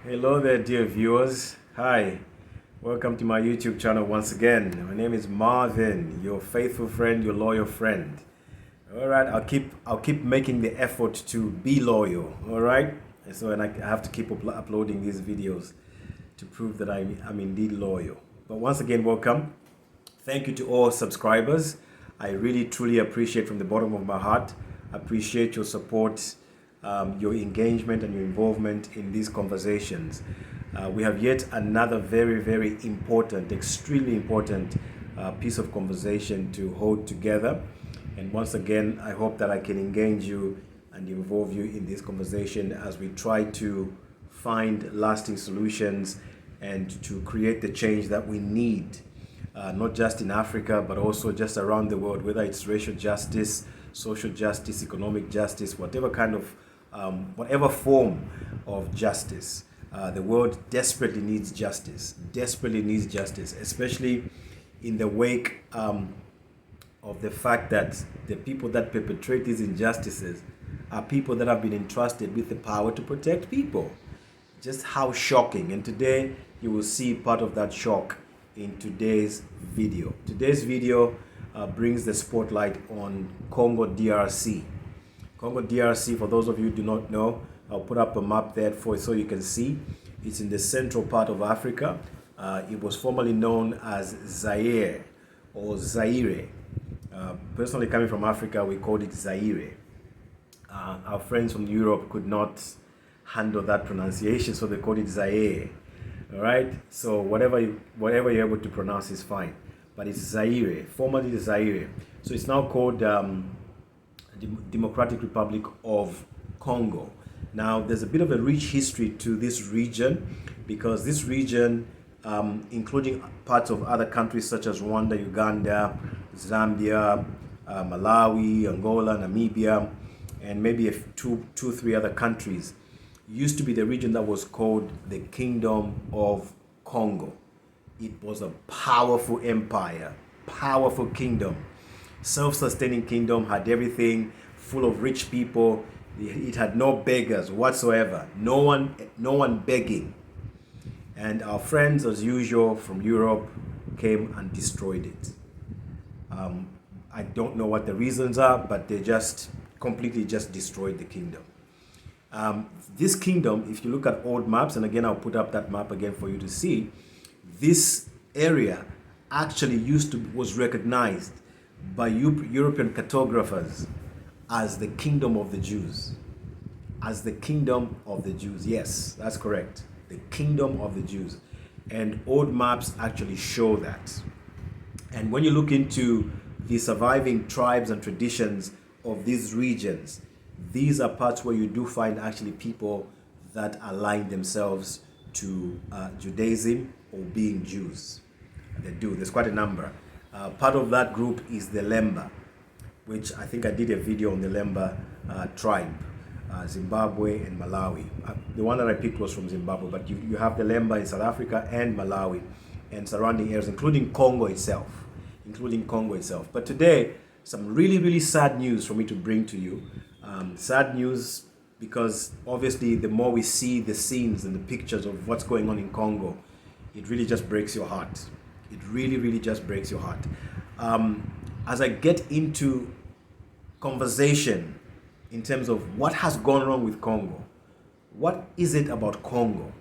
Hello there, dear viewers. Hi, welcome to my YouTube channel once again. My name is Marvin, your faithful friend, your loyal friend. All right, I'll keep making the effort to be loyal. All right, and I have to keep uploading these videos to prove that I'm indeed loyal. But once again, welcome. Thank you to all subscribers. I really truly appreciate from the bottom of my heart. Appreciate your support, your engagement and your involvement in these conversations. We have yet another very important, extremely important piece of conversation to hold together. And once again, I hope that I can engage you and involve you in this conversation as we try to find lasting solutions and to create the change that we need, not just in Africa, but also just around the world, whether it's racial justice, social justice, economic justice, whatever kind of, whatever form of justice. The world desperately needs justice, especially in the wake of the fact that the people that perpetrate these injustices are people that have been entrusted with the power to protect people. Just how shocking. And today you will see part of that shock in today's video. Today's video brings the spotlight on Congo DRC. Congo DRC, for those of you who do not know, I'll put up a map there for so you can see. It's in the central part of Africa. It was formerly known as Zaire or Zaire. Personally, coming from Africa, we called it Zaire. Our friends from Europe could not handle that pronunciation, so they called it Zaire. All right, so whatever you're able to pronounce is fine, but it's Zaire, formerly Zaire. So it's now called Democratic Republic of Congo. Now, there's a bit of a rich history to this region because this region, including parts of other countries such as Rwanda, Uganda, Zambia, Malawi, Angola, Namibia, and maybe three other countries, used to be the region that was called the Kingdom of Congo. It was a powerful empire, powerful kingdom, self-sustaining kingdom, had everything, full of rich people. It had no beggars whatsoever, no one begging. And our friends, as usual, from Europe came and destroyed it. I don't know what the reasons are, but they just completely just destroyed the kingdom. This kingdom, if you look at old maps, and again I'll put up that map again for you to see, this area actually was recognized by European cartographers as the kingdom of the Jews. As the kingdom of the Jews. Yes, that's correct. The kingdom of the Jews. And old maps actually show that. And when you look into the surviving tribes and traditions of these regions, these are parts where you do find actually people that align themselves to Judaism or being Jews. They do. There's quite a number. Part of that group is the Lemba, which I think I did a video on the Lemba tribe, Zimbabwe and Malawi. The one that I picked was from Zimbabwe, but you have the Lemba in South Africa and Malawi and surrounding areas, including Congo itself. But today, some really sad news for me to bring to you. Sad news because obviously the more we see the scenes and the pictures of what's going on in Congo, it really just breaks your heart. It really just breaks your heart. As I get into conversation in terms of what has gone wrong with Congo, what is it about Congo?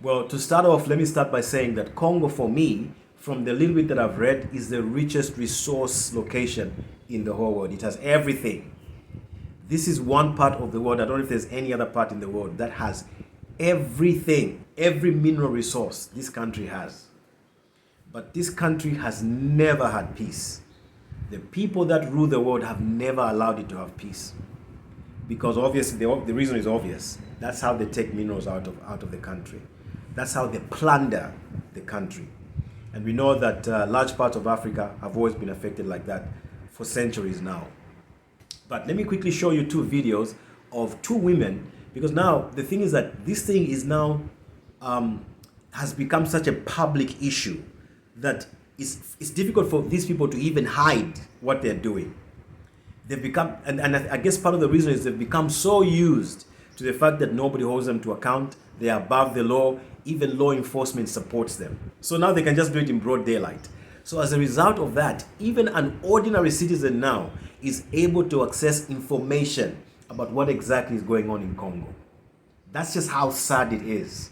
Well, to start off, let me start by saying that Congo, for me, from the little bit that I've read, is the richest resource location in the whole world. It has everything. This is one part of the world, I don't know if there's any other part in the world that has everything, every mineral resource this country has. But this country has never had peace. The people that rule the world have never allowed it to have peace. Because obviously, the reason is obvious. That's how they take minerals out of the country. That's how they plunder the country. And we know that large parts of Africa have always been affected like that for centuries now. But let me quickly show you two videos of two women, because now the thing is that this thing is now has become such a public issue that it's difficult for these people to even hide what they're doing. They've become, and I guess part of the reason is they've become so used to the fact that nobody holds them to account, They are above the law. Even law enforcement supports them. So now they can just do it in broad daylight. So as a result of that, even an ordinary citizen now is able to access information about what exactly is going on in Congo. That's just how sad it is.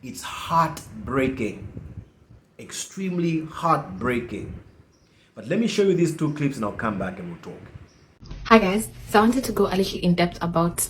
It's heartbreaking. Extremely heartbreaking. But let me show you these two clips and I'll come back and we'll talk. Hi guys, so I wanted to go a little in depth about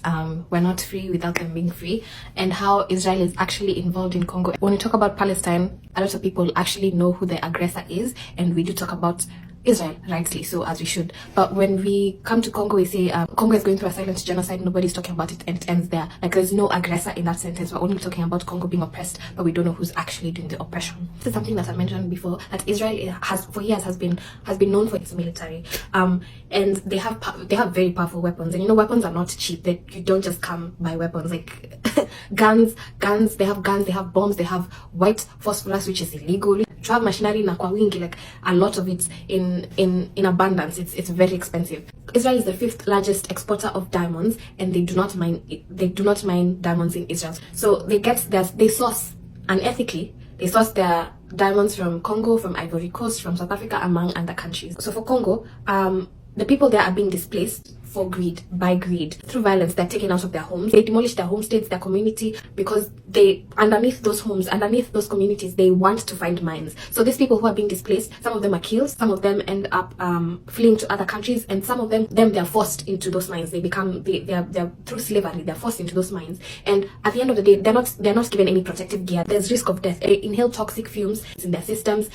we're not free without them being free, and how Israel is actually involved in Congo. When we talk about Palestine, a lot of people actually know who the aggressor is, and we do talk about Israel, rightly so, as we should. But when we come to Congo, we say Congo is going through a silent genocide. Nobody's talking about it, and it ends there. Like, there's no aggressor in that sentence. We're only talking about Congo being oppressed, but we don't know who's actually doing the oppression. This is something that I mentioned before, that Israel has for years has been known for its military, and they have very powerful weapons. And you know, weapons are not cheap. You don't just come by weapons like guns. They have guns. They have bombs. They have white phosphorus, which is illegal. To have machinery na kwa wingi, like a lot of it in abundance. It's very expensive. Israel is the 5th largest exporter of diamonds, and they do not mine diamonds in Israel. So they source unethically. They source their diamonds from Congo, from Ivory Coast, from South Africa, among other countries. So for Congo, the people there are being displaced for greed, by greed. Through violence, they're taken out of their homes. They demolish their homesteads, their community, because underneath those homes, underneath those communities, they want to find mines. So these people who are being displaced, some of them are killed, some of them end up fleeing to other countries, and some of them they're forced into those mines. They're through slavery, they're forced into those mines. And at the end of the day, they're not given any protective gear. There's risk of death. They inhale toxic fumes in their systems.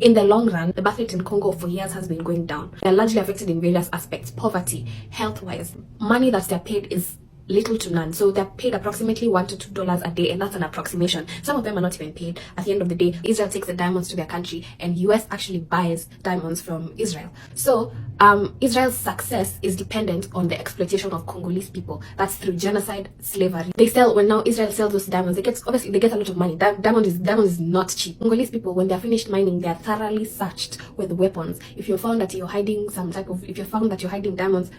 In the long run, the birth rate in Congo for years has been going down. They're largely affected in various aspects: poverty, health-wise. Money that they're paid is little to none. So they're paid approximately $1 to $2 a day, and that's an approximation. Some of them are not even paid. At the end of the day, Israel takes the diamonds to their country, and US actually buys diamonds from Israel. So Israel's success is dependent on the exploitation of Congolese people. That's through genocide, slavery. When now Israel sells those diamonds, they get a lot of money. Diamond is not cheap. Congolese people, when they're finished mining, they're thoroughly searched with weapons. If you're found that you're hiding diamonds,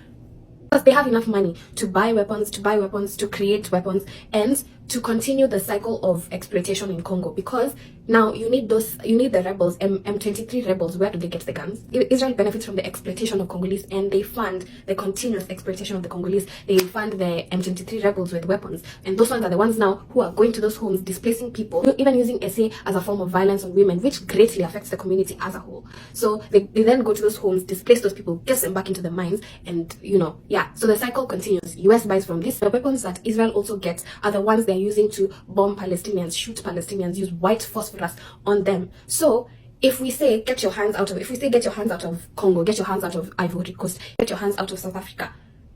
because they have enough money to buy weapons, to create weapons, and to continue the cycle of exploitation in Congo. Because now you need the rebels, M23 rebels. Where do they get the guns? Israel benefits from the exploitation of Congolese, and they fund the continuous exploitation of the Congolese. They fund the M23 rebels with weapons, and those ones are the ones now who are going to those homes, displacing people, even using SA as a form of violence on women, which greatly affects the community as a whole. So they then go to those homes, displace those people, get them back into the mines, and so the cycle continues. US buys from this. The weapons that Israel also gets are the ones they're using to bomb Palestinians, shoot Palestinians, use white phosphorus on them. So if we say get your hands out of Congo, get your hands out of Ivory Coast, get your hands out of South Africa,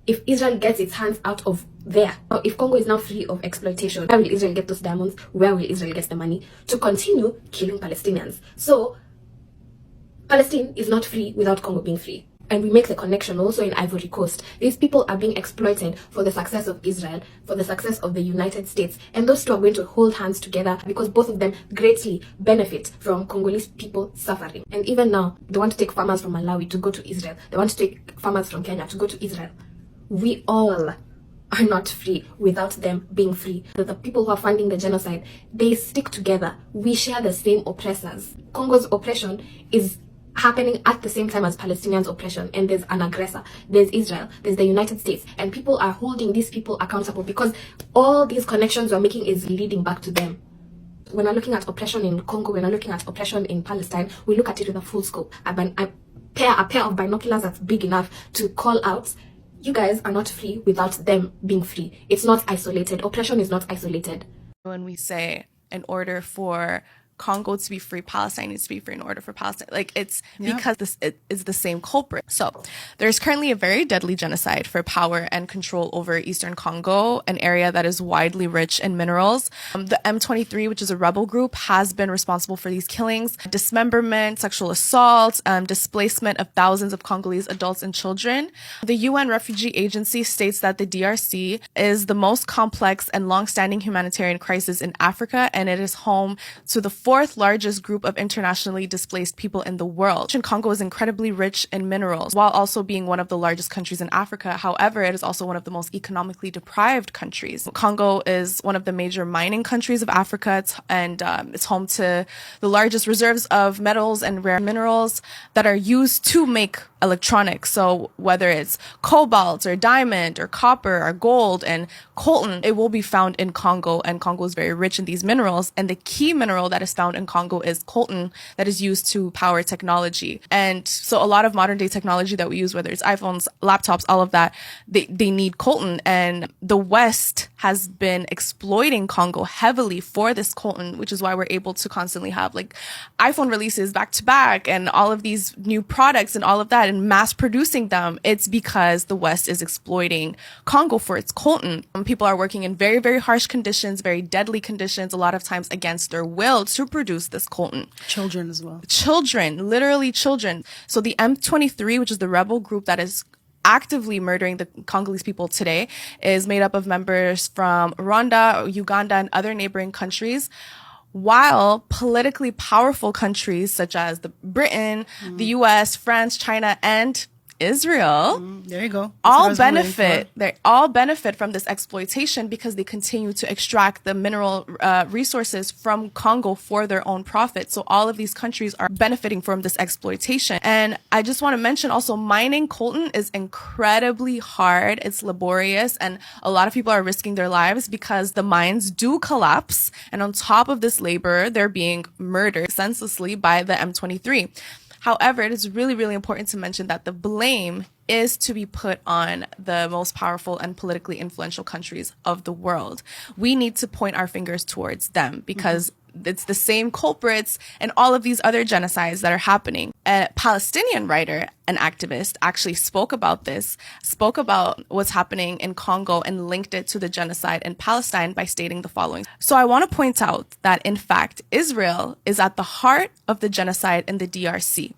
if Israel gets its hands out of there, or if Congo is now free of exploitation, where will Israel get those diamonds? Where will Israel get the money to continue killing Palestinians? So Palestine is not free without Congo being free. And we make the connection also in Ivory Coast. These people are being exploited for the success of Israel, for the success of the United States. And those two are going to hold hands together, because both of them greatly benefit from Congolese people suffering. And even now, they want to take farmers from Malawi to go to Israel. They want to take farmers from Kenya to go to Israel. We all are not free without them being free. The people who are funding the genocide, they stick together. We share the same oppressors. Congo's oppression is happening at the same time as Palestinians' oppression, and there's an aggressor. There's Israel, there's the United States, and people are holding these people accountable, because all these connections we're making is leading back to them. When we're looking at oppression in Congo, when we're looking at oppression in Palestine, we look at it with a full scope. A pair of binoculars that's big enough to call out, you guys are not free without them being free. It's not isolated. Oppression is not isolated. When we say, in order for Congo to be free, Palestine needs to be free in order for Palestine. Like, it's because it is the same culprit. So there's currently a very deadly genocide for power and control over Eastern Congo, an area that is widely rich in minerals. The M23, which is a rebel group, has been responsible for these killings, dismemberment, sexual assault, displacement of thousands of Congolese adults and children. The UN Refugee Agency states that the DRC is the most complex and long-standing humanitarian crisis in Africa, and it is home to the fourth largest group of internationally displaced people in the world. And Congo is incredibly rich in minerals, while also being one of the largest countries in Africa. However, it is also one of the most economically deprived countries. Congo is one of the major mining countries of Africa, and it's home to the largest reserves of metals and rare minerals that are used to make electronics. So whether it's cobalt or diamond or copper or gold and coltan, it will be found in Congo, and Congo is very rich in these minerals. And the key mineral that is found in Congo is coltan, that is used to power technology. And so a lot of modern day technology that we use, whether it's iPhones, laptops, all of that, they need coltan. And the West has been exploiting Congo heavily for this coltan, which is why we're able to constantly have like iPhone releases back to back and all of these new products and all of that and mass producing them. It's because the West is exploiting Congo for its coltan. People are working in very, very harsh conditions, very deadly conditions, a lot of times against their will to produce this coltan. Children as well. Children, literally children. So the M23, which is the rebel group that is actively murdering the Congolese people today, is made up of members from Rwanda, Uganda, and other neighboring countries, while politically powerful countries such as Britain, the US, France, China, and Israel There you go. all benefit. They all benefit from this exploitation because they continue to extract the mineral resources from Congo for their own profit. So all of these countries are benefiting from this exploitation. And I just want to mention also, mining coltan is incredibly hard. It's laborious, and a lot of people are risking their lives because the mines do collapse. And on top of this labor, they're being murdered senselessly by the M23. However, it is really, really important to mention that the blame is to be put on the most powerful and politically influential countries of the world. We need to point our fingers towards them because it's the same culprits and all of these other genocides that are happening. A Palestinian writer and activist actually spoke about what's happening in Congo and linked it to the genocide in Palestine by stating the following. So I want to point out that, in fact, Israel is at the heart of the genocide in the DRC.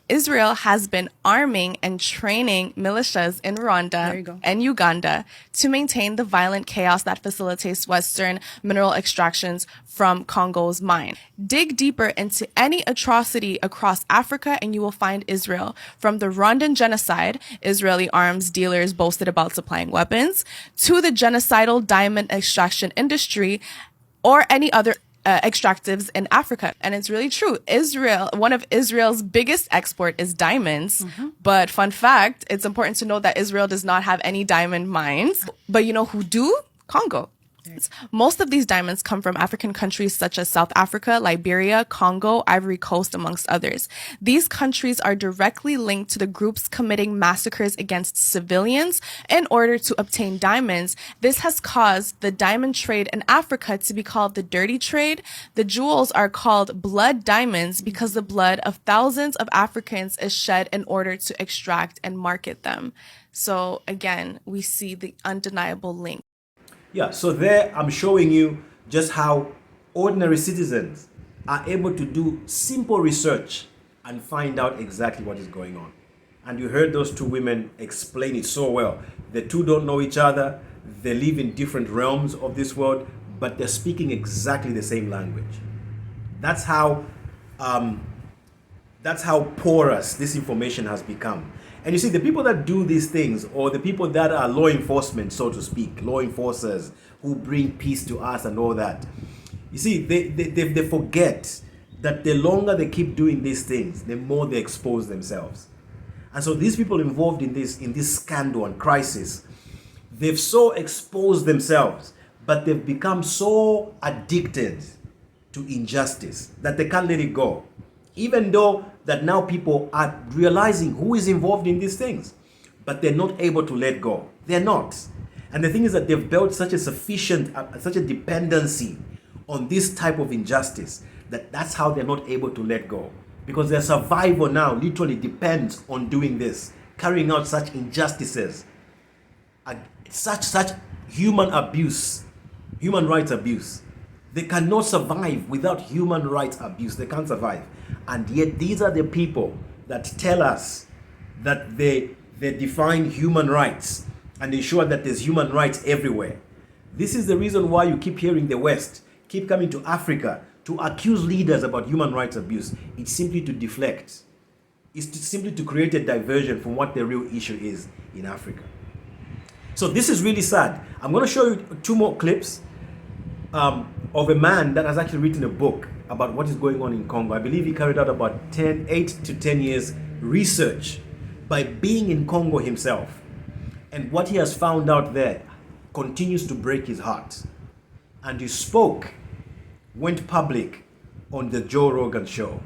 Israel has been arming and training militias in Rwanda and Uganda to maintain the violent chaos that facilitates Western mineral extractions from Congo's mine. Dig deeper into any atrocity across Africa and you will find Israel. From the Rwandan genocide, Israeli arms dealers boasted about supplying weapons, to the genocidal diamond extraction industry, or any other extractives in Africa. And it's really true. One of Israel's biggest export is diamonds. But fun fact, it's important to know that Israel does not have any diamond mines. But you know who do? Congo. Most of these diamonds come from African countries such as South Africa, Liberia, Congo, Ivory Coast, amongst others. These countries are directly linked to the groups committing massacres against civilians in order to obtain diamonds. This has caused the diamond trade in Africa to be called the dirty trade. The jewels are called blood diamonds because the blood of thousands of Africans is shed in order to extract and market them. So again, we see the undeniable link. Yeah, so there I'm showing you just how ordinary citizens are able to do simple research and find out exactly what is going on. And you heard those two women explain it so well. The two don't know each other, they live in different realms of this world, but they're speaking exactly the same language. That's how porous this information has become. And you see, the people that do these things, or the people that are law enforcement, so to speak, law enforcers who bring peace to us and all that, you see, they forget that the longer they keep doing these things, the more they expose themselves. And so these people involved in this scandal and crisis, they've so exposed themselves, but they've become so addicted to injustice that they can't let it go. Even though that now people are realizing who is involved in these things, but they're not able to let go. They're not. And the thing is that they've built such a dependency on this type of injustice that's how they're not able to let go. Because their survival now literally depends on doing this, carrying out such injustices, such human abuse, human rights abuse. They cannot survive without human rights abuse. They can't survive. And yet these are the people that tell us that they define human rights and ensure that there's human rights everywhere. This is the reason why you keep hearing the West keep coming to Africa to accuse leaders about human rights abuse. It's simply to deflect. Simply to create a diversion from what the real issue is in Africa. So this is really sad. I'm going to show you 2 more clips of a man that has actually written a book about what is going on in Congo. I believe he carried out about 8 to 10 years research by being in Congo himself. And what he has found out there continues to break his heart. And he went public on the Joe Rogan show.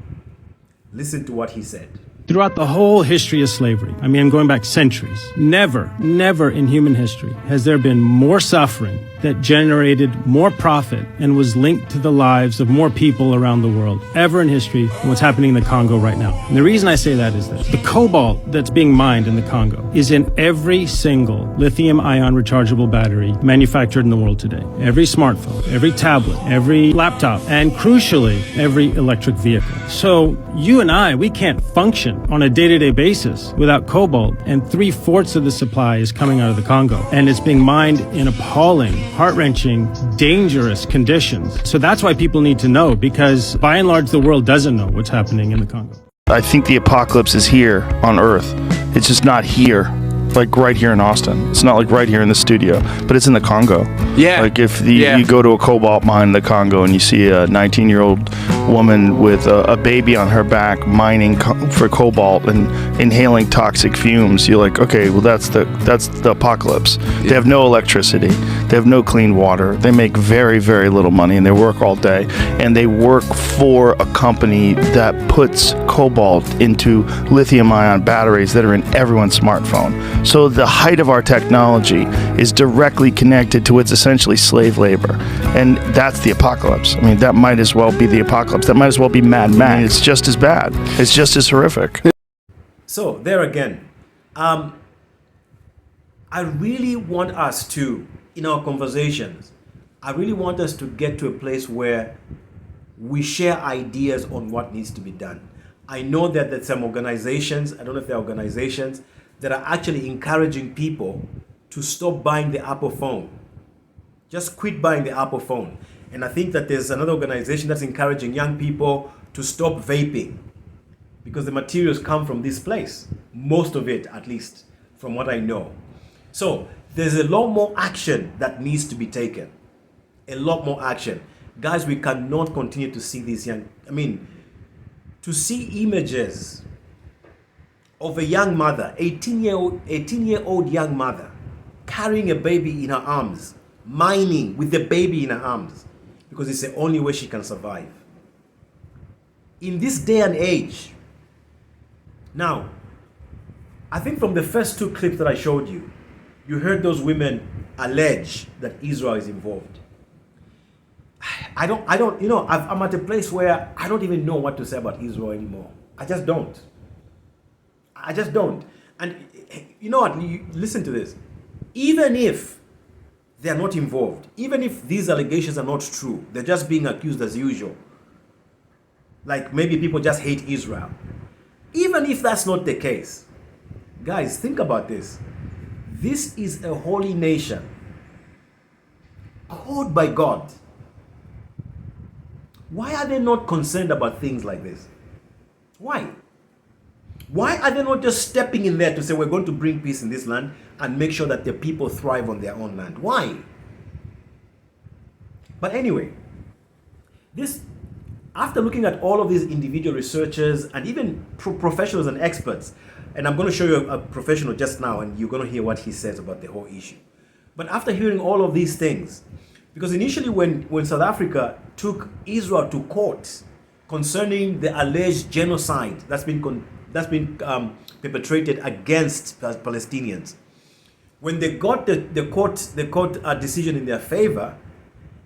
Listen to what he said. Throughout the whole history of slavery, I mean, I'm going back centuries, never in human history has there been more suffering that generated more profit and was linked to the lives of more people around the world ever in history than what's happening in the Congo right now. And the reason I say that is this. The cobalt that's being mined in the Congo is in every single lithium-ion rechargeable battery manufactured in the world today. Every smartphone, every tablet, every laptop, and crucially, every electric vehicle. So you and I, we can't function on a day-to-day basis without cobalt, and 3/4 of the supply is coming out of the Congo, and it's being mined in appalling, heart-wrenching, dangerous conditions. So that's why people need to know, because by and large the world doesn't know what's happening in the Congo. I think the apocalypse is here on Earth. It's just not here, like right here in Austin. It's not like right here in the studio, but it's in the Congo. Yeah. Like if you go to a cobalt mine in the Congo and you see a 19-year-old woman with a baby on her back mining for cobalt and inhaling toxic fumes, you're like, okay, well that's the apocalypse. They have no electricity. They have no clean water. They make very, very little money, and they work all day. And they work for a company that puts cobalt into lithium-ion batteries that are in everyone's smartphone. So the height of our technology is directly connected to its essentially slave labor. And that's the apocalypse. I mean, that might as well be the apocalypse. That might as well be Mad Max. It's just as bad. It's just as horrific. So there again, I really want us to, in our conversations, I really want us to get to a place where we share ideas on what needs to be done. I know that there's some organizations, I don't know if they're organizations, that are actually encouraging people to stop buying the Apple phone. Just quit buying the Apple phone. And I think that there's another organization that's encouraging young people to stop vaping, because the materials come from this place. Most of it, at least, from what I know. So there's a lot more action that needs to be taken. A lot more action. Guys, we cannot continue to see these to see images of a young mother, 18-year-old young mother, carrying a baby in her arms, mining with the baby in her arms, because it's the only way she can survive. In this day and age, now, I think from the first 2 clips that I showed you, you heard those women allege that Israel is involved. I'm at a place where I don't even know what to say about Israel anymore. I just don't. And you know what? Listen to this. Even if they are not involved, even if these allegations are not true, they're just being accused as usual. Like maybe people just hate Israel. Even if that's not the case, guys, think about this. This is a holy nation called by God. Why are they not concerned about things like this? Why? Why are they not just stepping in there to say we're going to bring peace in this land and make sure that the people thrive on their own land? Why? But anyway, after looking at all of these individual researchers and even professionals and experts, and I'm going to show you a professional just now, and you're going to hear what he says about the whole issue. But after hearing all of these things, because initially when South Africa took Israel to court concerning the alleged genocide that's been perpetrated against Palestinians, when they got the court decision in their favor,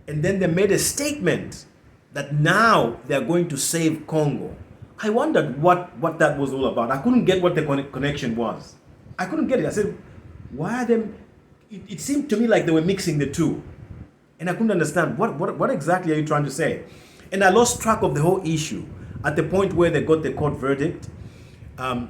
and then they made a statement that now they're going to save Congo, I wondered what that was all about. I couldn't get what the connection was. I couldn't get it. I said, why are they? It seemed to me like they were mixing the two. And I couldn't understand, what exactly are you trying to say? And I lost track of the whole issue at the point where they got the court verdict. And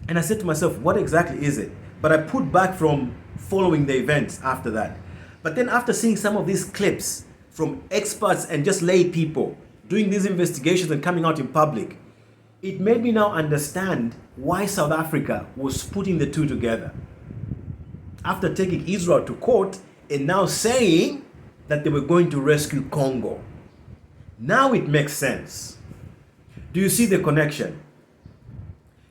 I said to myself, what exactly is it? But I put back from following the events after that. But then after seeing some of these clips from experts and just lay people doing these investigations and coming out in public, it made me now understand why South Africa was putting the two together. After taking Israel to court and now saying that they were going to rescue Congo. Now it makes sense. Do you see the connection?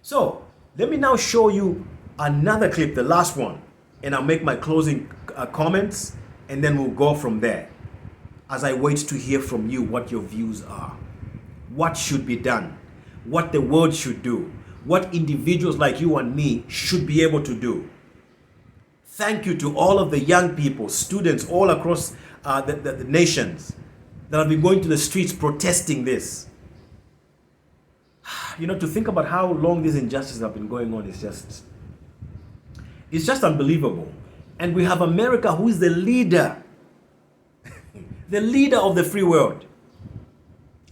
So, let me now show you another clip, the last one, and I'll make my closing comments, and then we'll go from there as I wait to hear from you what your views are, what should be done, what the world should do, what individuals like you and me should be able to do. Thank you to all of the young people, students all across the nations that have been going to the streets protesting this. You know, to think about how long these injustices have been going on is just unbelievable. And we have America, who is the leader, the leader of the free world.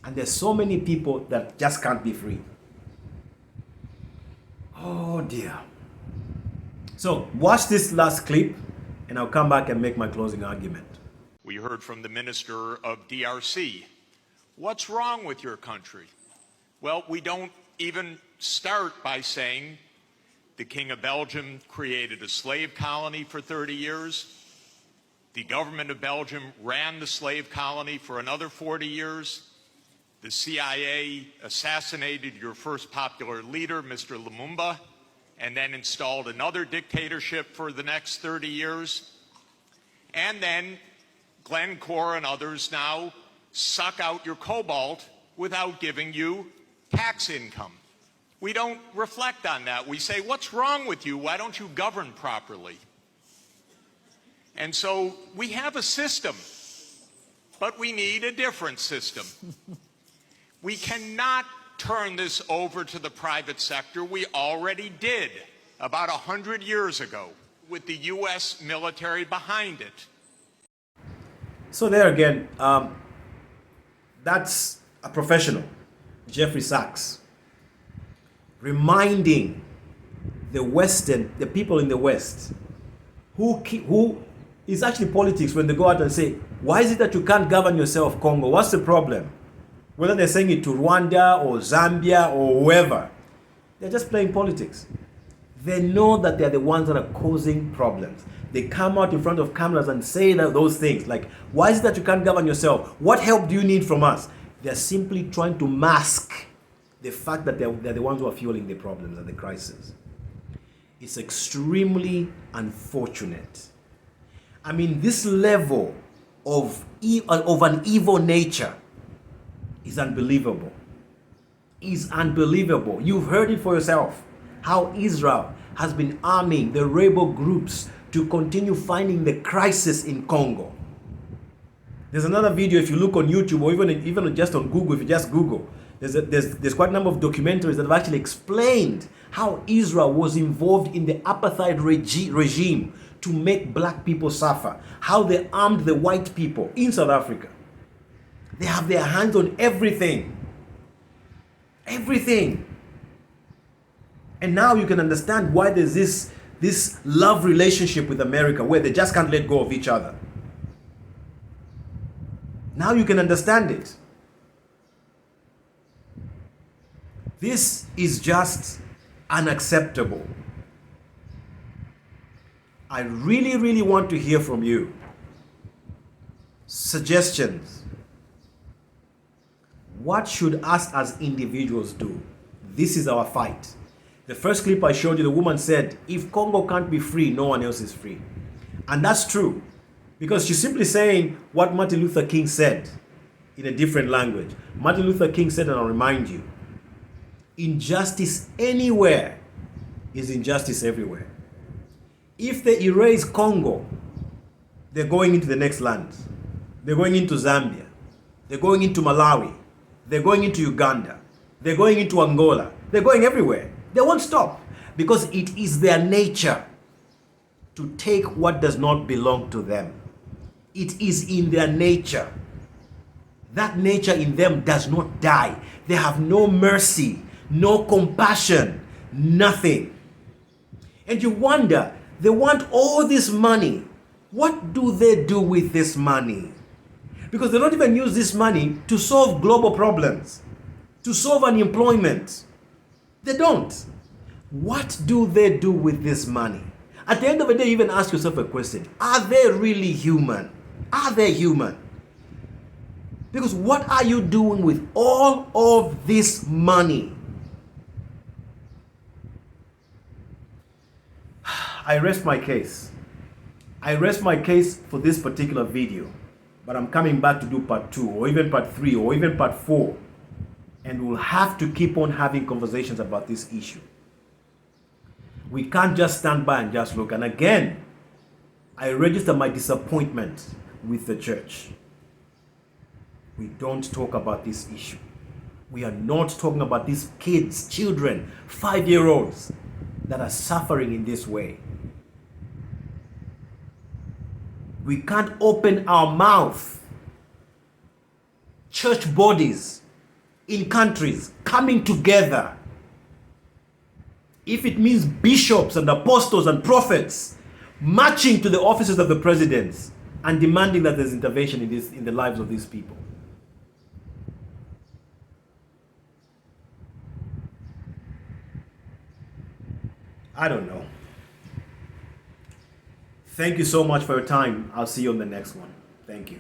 And there's so many people that just can't be free. Oh dear. So watch this last clip and I'll come back and make my closing argument. We heard from the Minister of DRC. What's wrong with your country? Well, we don't even start by saying the King of Belgium created a slave colony for 30 years. The government of Belgium ran the slave colony for another 40 years. The CIA assassinated your first popular leader, Mr. Lumumba, and then installed another dictatorship for the next 30 years. And then Glencore and others now suck out your cobalt without giving you tax income. We don't reflect on that. We say, what's wrong with you? Why don't you govern properly? And so we have a system, but we need a different system. We cannot turn this over to the private sector. We already did about 100 years ago with the U.S. military behind it. So there again, that's a professional, Jeffrey Sachs, reminding the people in the West, who is actually politics when they go out and say, why is it that you can't govern yourself, Congo? What's the problem? Whether they're saying it to Rwanda or Zambia or whoever, they're just playing politics. They know that they're the ones that are causing problems. They come out in front of cameras and say those things like, why is it that you can't govern yourself? What help do you need from us? They're simply trying to mask the fact that they're the ones who are fueling the problems and the crisis. It's extremely unfortunate. I mean, this level of an evil nature is unbelievable. Is unbelievable. You've heard it for yourself. How Israel has been arming the rebel groups to continue finding the crisis in Congo. There's another video, if you look on YouTube or even just on Google, if you just Google, there's quite a number of documentaries that have actually explained how Israel was involved in the apartheid regime to make black people suffer, how they armed the white people in South Africa. They have their hands on everything. Everything. And now you can understand why there's this love relationship with America where they just can't let go of each other. Now you can understand it. This is just unacceptable. I really, really want to hear from you. Suggestions. What should us as individuals do? This is our fight. The first clip I showed you, the woman said, if Congo can't be free, no one else is free. And that's true. Because she's simply saying what Martin Luther King said in a different language. Martin Luther King said, and I'll remind you, injustice anywhere is injustice everywhere. If they erase Congo, they're going into the next land. They're going into Zambia. They're going into Malawi. They're going into Uganda. They're going into Angola. They're going everywhere. They won't stop because it is their nature to take what does not belong to them. It is in their nature. That nature in them does not die. They have no mercy, no compassion, nothing. And you wonder, they want all this money. What do they do with this money? Because they don't even use this money to solve global problems, to solve unemployment. They don't. What do they do with this money? At the end of the day, you even ask yourself a question. Are they really human? Are they human? Because what are you doing with all of this money? I rest my case. I rest my case for this particular video. But I'm coming back to do part 2 or even part 3 or even part 4. And we'll have to keep on having conversations about this issue. We can't just stand by and just look. And again, I register my disappointment with the church. We don't talk about this issue. We are not talking about these kids, children, 5-year-olds that are suffering in this way. We can't open our mouth. Church bodies in countries coming together. If it means bishops and apostles and prophets marching to the offices of the presidents and demanding that there's intervention in the lives of these people. I don't know. Thank you so much for your time. I'll see you on the next one. Thank you.